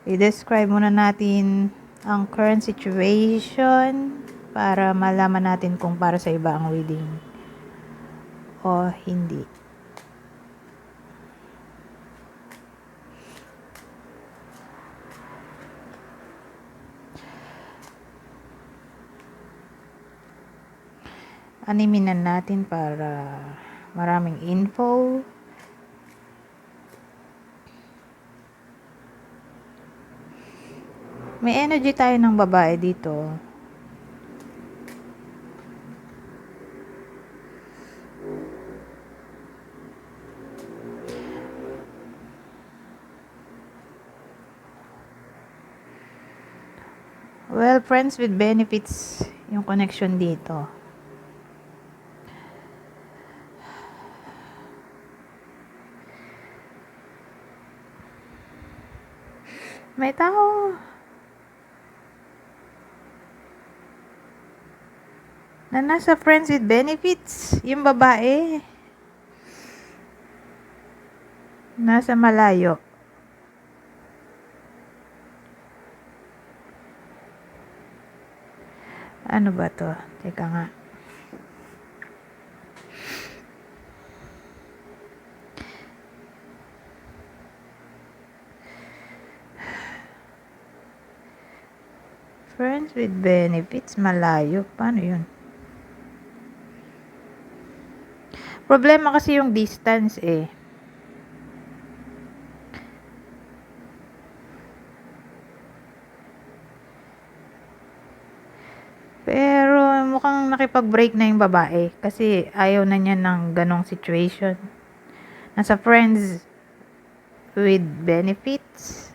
i-describe muna natin ang current situation para malaman natin kung para sa iba ang reading o hindi. Animinan natin para maraming info. May energy tayo ng babae dito. Well, friends with benefits yung connection dito. May tao na nasa friends with benefits. Yung babae nasa malayo. Ano ba to? Teka nga. Friends with benefits, malayo. Paano yun? Problema kasi yung distance eh. Pero mukhang nakipag-break na yung babae kasi ayaw na niya ng ganong situation. Nasa friends with benefits.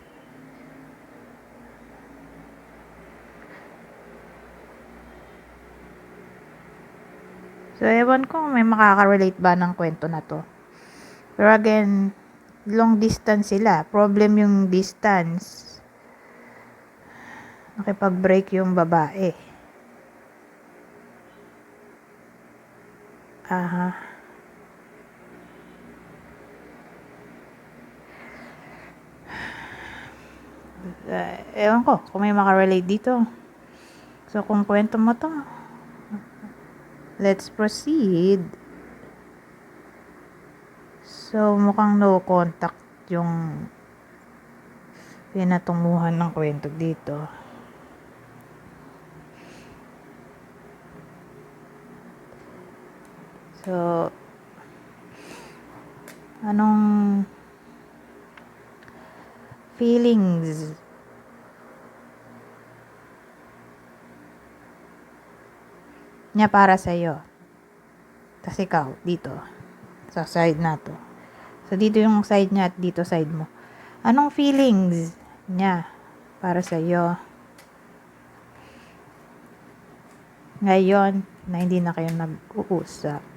So, ewan ko may makaka-relate ba ng kwento na to. Pero again, long distance sila. Problem yung distance. Nakipag-break yung babae. Aha. Ewan ko kung may makarelate dito. So, kung kwento mo to, let's proceed. So, mukhang no contact yung pinatunguhan ng kwento dito. So, anong feelings niya para sa'yo? Tas ikaw, dito, sa side na to. So, dito yung side niya at dito side mo. Anong feelings niya para sa'yo? Ngayon, na hindi na kayo nag-uusap.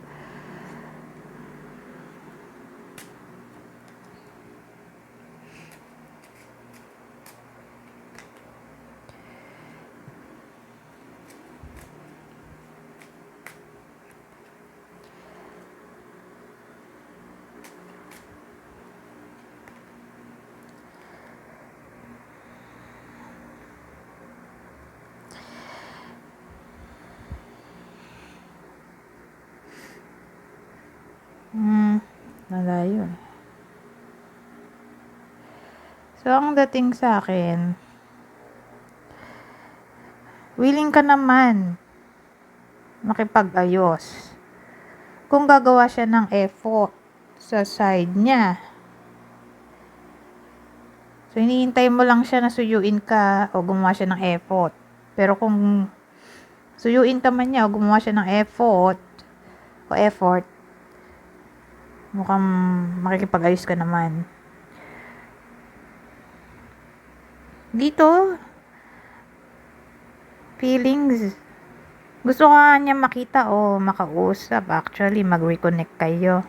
Nalayo. So, ang dating sa akin, willing ka naman makipag-ayos. Kung gagawa siya ng effort sa side niya. So, hinihintay mo lang siya na suyuin ka o gumawa siya ng effort. Pero kung suyuin ka man niya o gumawa siya ng effort, mukhang makikipag-ayos ka naman. Dito, feelings. Gusto ka niya makita o makausap. Actually, mag-reconnect kayo.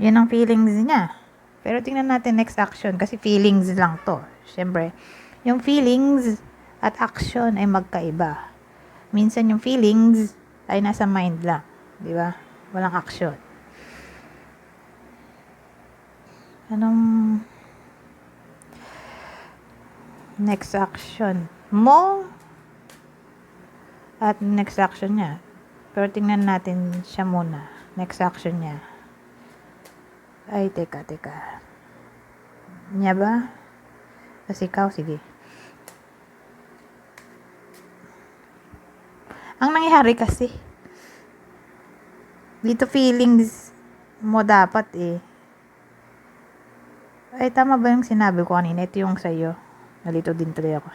Yan ang feelings niya. Pero tingnan natin next action kasi feelings lang to. Siyempre, yung feelings at action ay magkaiba. Minsan yung feelings ay nasa mind lang. Di ba? Walang action. Anong next action mo at next action niya? Pero tingnan natin siya muna. Next action niya. Ay, teka. Niya ba? Kasi ikaw, sige. Ang nangyayari kasi, dito feelings mo dapat Ay, tama ba yung sinabi ko kanina? Ito yung sa'yo. Nalito din tuloy ako.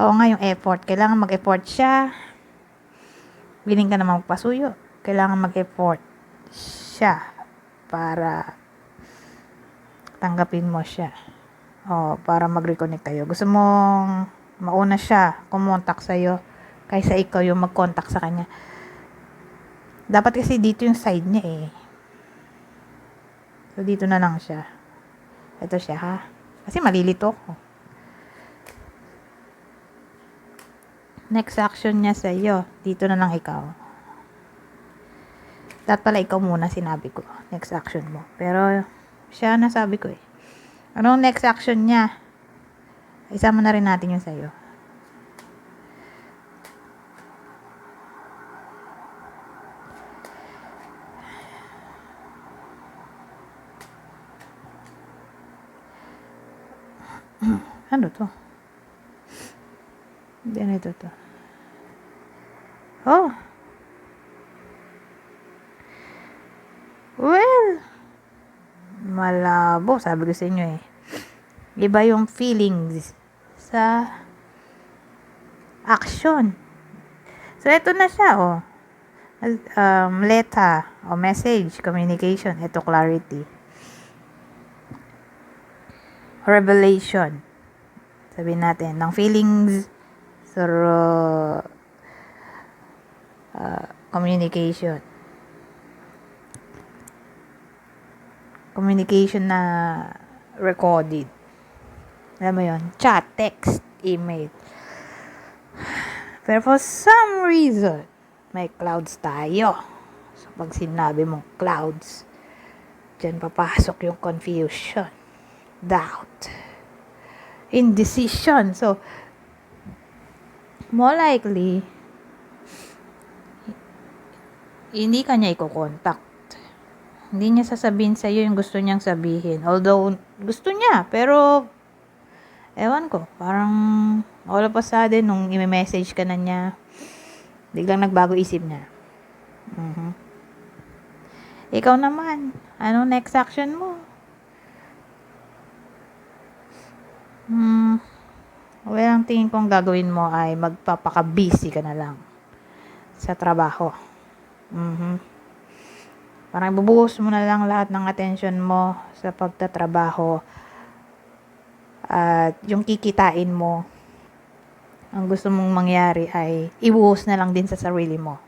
Oo nga, yung effort. Kailangan mag-effort siya. Willing ka naman magpasuyo. Kailangan mag-effort siya para tanggapin mo siya. O, para mag-reconnect kayo. Gusto mong mauna siya kumontak sa'yo kaysa ikaw yung mag-contact sa kanya. Dapat kasi dito yung side niya So, dito na lang siya. Ito siya, ha? Kasi malilito ko. Next action niya sa'yo. Dito na lang ikaw. Dapat pala ikaw muna sinabi ko. Next action mo. Pero, siya nasabi ko Anong next action niya? Isama na rin natin yung sa'yo. Ano to? Ganito to. Oh. Well, malabo. Sabi ko sa inyo Iba yung feelings sa action. So, ito na siya, letter o message, communication. Ito, clarity. Revelation. Sabihin natin, ng feelings through communication. Communication na recorded. Alam mo yun? Chat, text, email. Pero for some reason, may clouds tayo. So, pag sinabi mong clouds, dyan papasok yung confusion, doubt, indecision. So, more likely, hindi ka niya i-contact. Hindi niya sasabihin sa'yo yung gusto niyang sabihin. Although, gusto niya, pero, ewan ko, parang, all of a sudden, nung i-message ka na niya, biglang nagbago isip niya. Ikaw naman, anong next action mo? Well, ang tingin kong gagawin mo ay magpapaka-busy ka na lang sa trabaho. Parang ibubuhos mo na lang lahat ng attention mo sa pagtatrabaho at yung kikitain mo, ang gusto mong mangyari ay ibuhos na lang din sa sarili mo.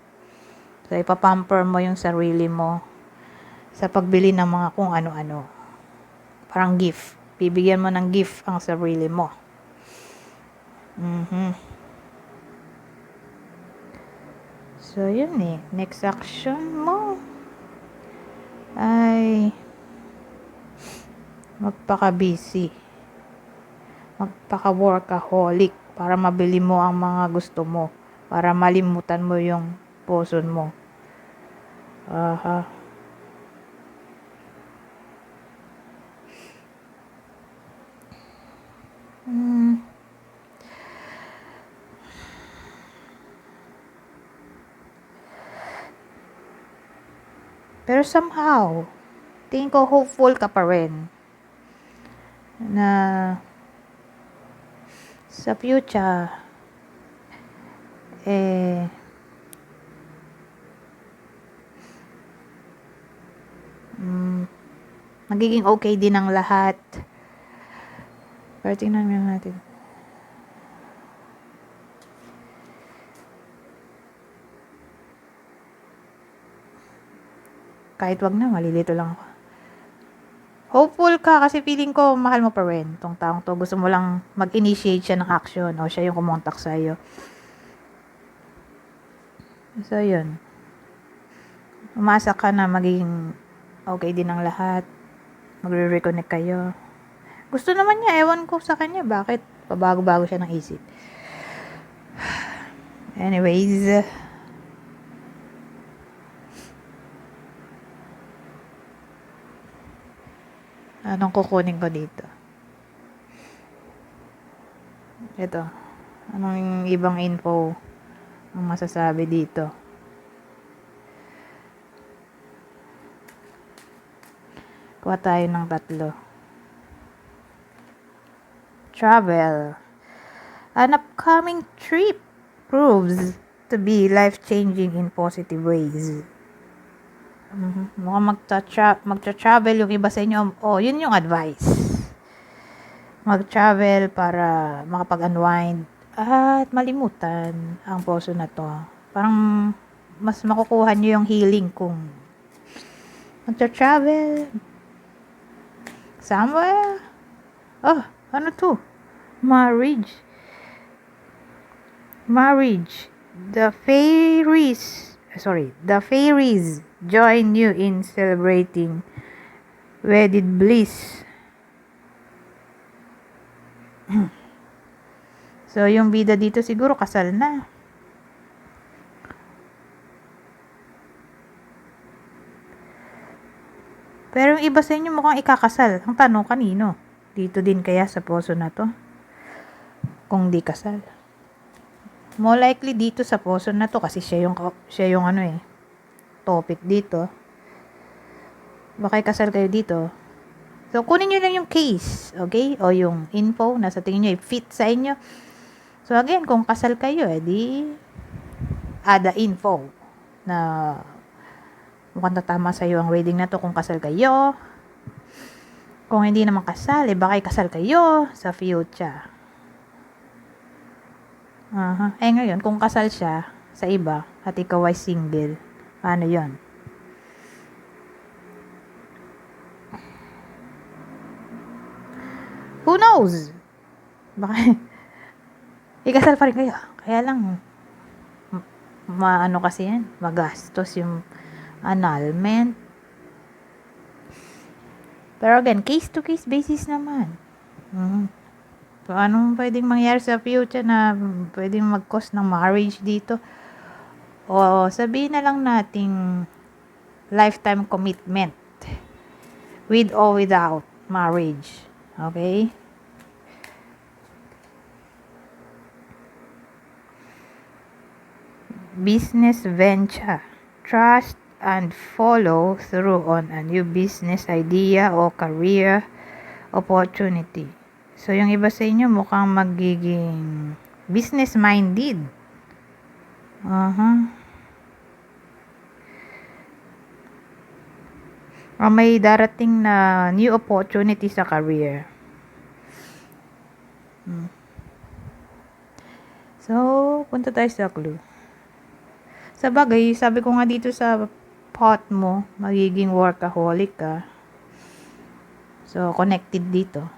So, ipapamper mo yung sarili mo sa pagbili ng mga kung ano-ano. Parang gift. Bibigyan mo ng gift ang sarili mo. So, yun next action mo ay magpaka-busy. Magpaka-workaholic para mabili mo ang mga gusto mo. Para malimutan mo yung puso mo. Pero somehow, tingin ko hopeful ka pa rin na sa future, magiging okay din ang lahat. Pero tingnan natin. Kahit wag na, malilito lang ako. Hopeful ka kasi feeling ko mahal mo pa rin tong taong to. Gusto mo lang mag-initiate siya ng action o siya yung kumontak sa'yo. So, yun. Umasa ka na magiging okay din ang lahat. Magre-reconnect kayo. Gusto naman niya, ewan ko sa kanya, bakit pabago-bago siya ng isip. Anyways, anong kukunin ko dito? Ito. Anong ibang info ang masasabi dito? Kuha tayo ng 3. Travel. An upcoming trip proves to be life-changing in positive ways. Mukhang magta-travel yung iba sa inyo. Yun yung advice. Mag-travel para makapag-unwind at malimutan ang poso na to. Parang mas makukuha nyo yung healing kung magta-travel somewhere. Ano to? Marriage. The fairies join you in celebrating wedded bliss. So, yung bida dito siguro kasal na. Pero yung iba sa inyo mukhang ikakasal. Ang tanong kanino? Dito din kaya sa poso na to? Kung di kasal. More likely dito sa poso na to kasi siya yung topic dito. Baka ikasal kayo dito. So, kunin nyo lang yung case. Okay? O yung info na sa tingin nyo fit sa inyo. So, again, kung kasal kayo, di add the info na mukhang tatama sa'yo ang reading na to kung kasal kayo. Kung hindi naman kasal, baka ikasal kayo sa future. Ngayon, kung kasal siya sa iba at ikaw ay single, paano yon? Who knows? Baka ikasal pa rin kayo. Kaya lang, kasi yan, magastos yung annulment. Pero again, case-to-case basis naman. So, anong pwedeng mangyari sa future na pwedeng mag-cause ng marriage dito? O sabihin na lang nating lifetime commitment with or without marriage. Okay? Business venture. Trust and follow through on a new business idea o career opportunity. So, yung iba sa inyo mukhang magiging business-minded. May darating na new opportunity sa career. So, punta tayo sa clue. Sa bagay, sabi ko nga dito sa pot mo, magiging workaholic ka. So, connected dito.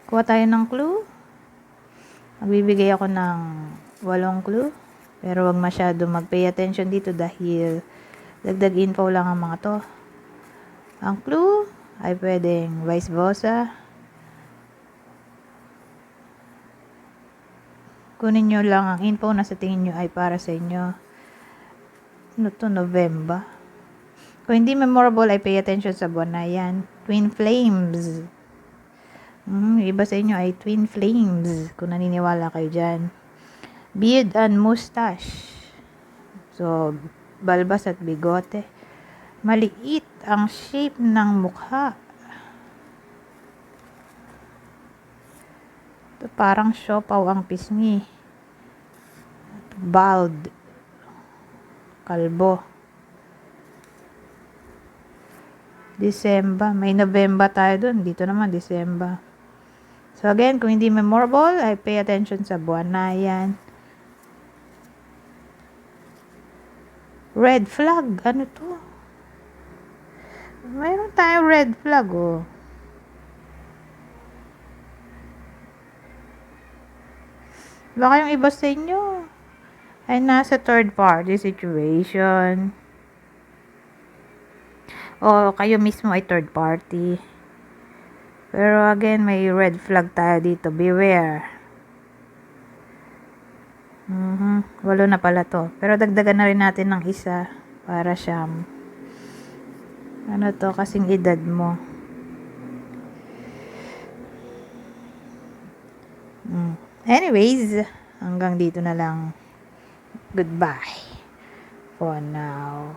Kuha tayo ng clue. Magbibigay ako ng 8 clue. Pero wag masyado mag-pay attention dito dahil dagdag info lang ang mga to. Ang clue ay pwedeng vice versa. Kunin nyo lang ang info na sa tingin nyo ay para sa inyo. November. Kung hindi memorable ay pay attention sa buwan na yan. Twin flames. Iba sa inyo ay twin flames. Kung naniniwala kayo dyan. Beard and mustache. So, balbas at bigote. Maliit ang shape ng mukha. Ito, parang siopaw ang pisngi. Bald. Kalbo. December. May November tayo dun. Dito naman, December. So, again, kung hindi memorable, ay pay attention sa buwan na yan. Red flag. Ano to? Mayroon tayong red flag, oh. Baka yung iba sa inyo ay nasa third party situation. o kayo mismo ay third party. Pero again, may red flag tayo dito. Beware. 8 na pala to. Pero dagdagan na rin natin ng isa para siyam. Ano to, kasing edad mo. Anyways, hanggang dito na lang. Goodbye for now.